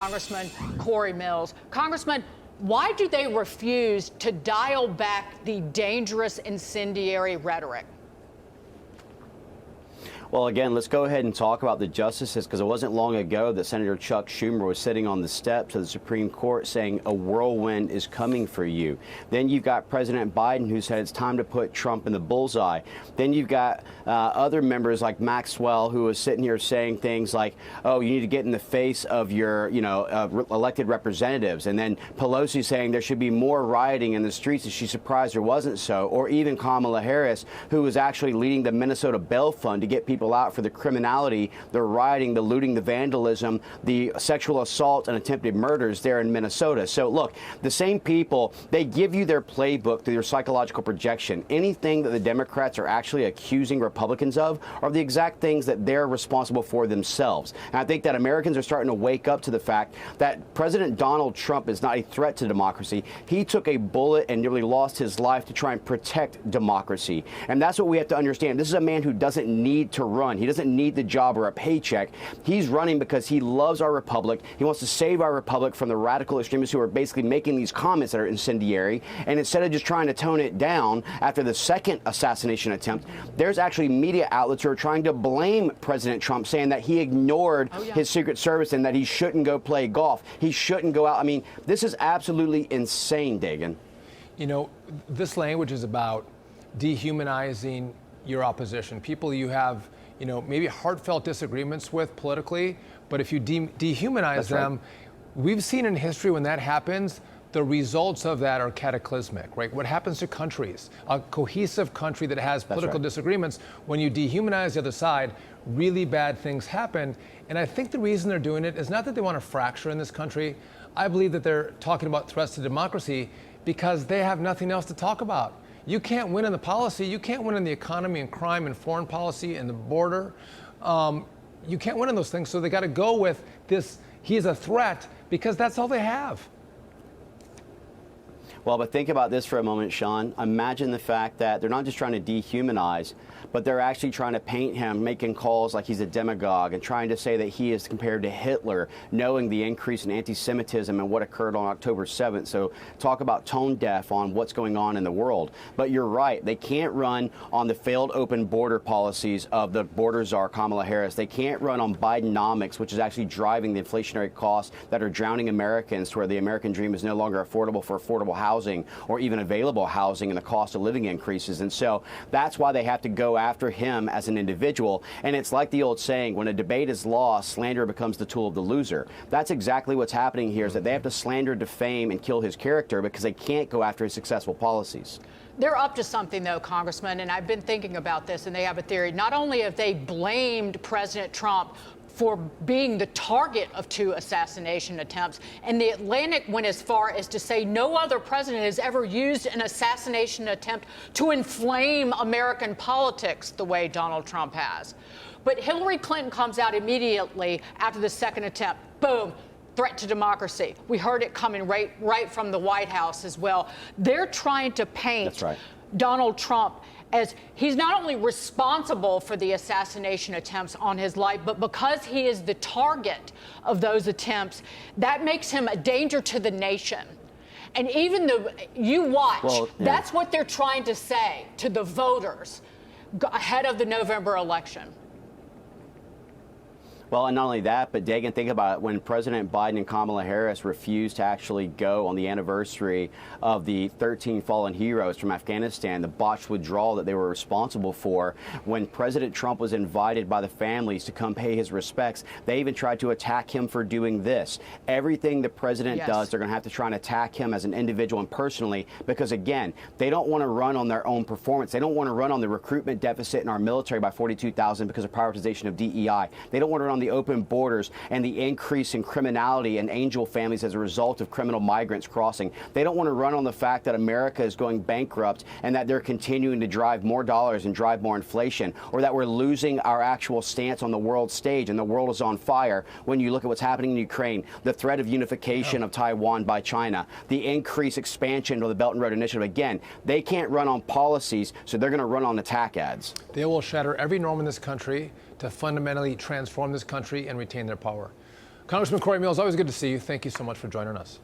Congressman Cory Mills. Congressman, why do they refuse to dial back the dangerous incendiary rhetoric? Well, again, let's go ahead and talk about the justices, because it wasn't long ago that Senator Chuck Schumer was sitting on the steps of the Supreme Court saying a whirlwind is coming for you. Then you've got President Biden, who said it's time to put Trump in the bullseye. Then you've got other members like Maxwell, who was sitting here saying things like, oh, you need to get in the face of your, elected representatives. And then Pelosi saying there should be more rioting in the streets, and she's surprised there wasn't so. Or even Kamala Harris, who was actually leading the Minnesota Bail Fund to get people out for the criminality, the rioting, the looting, the vandalism, the sexual assault and attempted murders there in Minnesota. So look, the same people, they give you their playbook through their psychological projection. Anything that the Democrats are actually accusing Republicans of are the exact things that they're responsible for themselves. And I think that Americans are starting to wake up to the fact that President Donald Trump is not a threat to democracy. He took a bullet and nearly lost his life to try and protect democracy. And that's what we have to understand. This is a man who doesn't need to run. He doesn't need the job or a paycheck. He's running because he loves our republic. He wants to save our republic from the radical extremists who are basically making these comments that are incendiary. And instead of just trying to tone it down after the second assassination attempt, there's actually media outlets who are trying to blame President Trump, saying that he ignored his Secret Service and that he shouldn't go play golf. He shouldn't go out. I mean, this is absolutely insane, Dagan. You know, this language is about dehumanizing your opposition, people you have, maybe heartfelt disagreements with politically, but if you dehumanize them, we've seen in history when that happens, the results of that are cataclysmic, right? What happens to countries, a cohesive country that has political disagreements, when you dehumanize the other side, really bad things happen. And I think the reason they're doing it is not that they want to fracture in this country. I believe that they're talking about threats to democracy because they have nothing else to talk about. You can't win in the policy. You can't win in the economy and crime and foreign policy and the border. You can't win in those things. So they got to go with this. He is a threat because that's all they have. Well, but think about this for a moment, Sean. Imagine the fact that they're not just trying to dehumanize, but they're actually trying to paint him, making calls like he's a demagogue and trying to say that he is compared to Hitler, knowing the increase in anti-Semitism and what occurred on October 7th. So talk about tone deaf on what's going on in the world. But you're right. They can't run on the failed open border policies of the border czar, Kamala Harris. They can't run on Bidenomics, which is actually driving the inflationary costs that are drowning Americans to where the American dream is no longer affordable for affordable housing or even available housing, and the cost of living increases. And so that's why they have to go after him as an individual. And it's like the old saying, when a debate is lost, slander becomes the tool of the loser. That's exactly what's happening here, is that they have to slander, defame, and kill his character because they can't go after his successful policies. They're up to something, though, Congressman, and I've been thinking about this, and they have a theory. Not only have they blamed President Trump for being the target of 2 assassination attempts, and the Atlantic went as far as to say no other president has ever used an assassination attempt to inflame American politics the way Donald Trump has. But Hillary Clinton comes out immediately after the second attempt. Boom. Threat to democracy. We heard it coming right from the White House as well. They're trying to paint Donald Trump as he's not only responsible for the assassination attempts on his life, but because he is the target of those attempts, that makes him a danger to the nation. And even though you watch, that's what they're trying to say to the voters ahead of the November election. Well, and not only that, but Dagan, think about it. When President Biden and Kamala Harris refused to actually go on the anniversary of the 13 fallen heroes from Afghanistan, the botched withdrawal that they were responsible for, when President Trump was invited by the families to come pay his respects, they even tried to attack him for doing this. Everything the president does, they're going to have to try and attack him as an individual and personally, because, again, they don't want to run on their own performance. They don't want to run on the recruitment deficit in our military by 42,000 because of prioritization of DEI. They don't want to run on the open borders and the increase in criminality and angel families as a result of criminal migrants crossing. They don't want to run on the fact that America is going bankrupt and that they're continuing to drive more dollars and drive more inflation, or that we're losing our actual stance on the world stage and the world is on fire when you look at what's happening in Ukraine, the threat of unification of Taiwan by China, the increased expansion of the Belt and Road Initiative. Again, they can't run on policies, so they're going to run on attack ads. They will shatter every norm in this country to fundamentally transform this country and retain their power. Congressman Cory Mills, always good to see you. Thank you so much for joining us.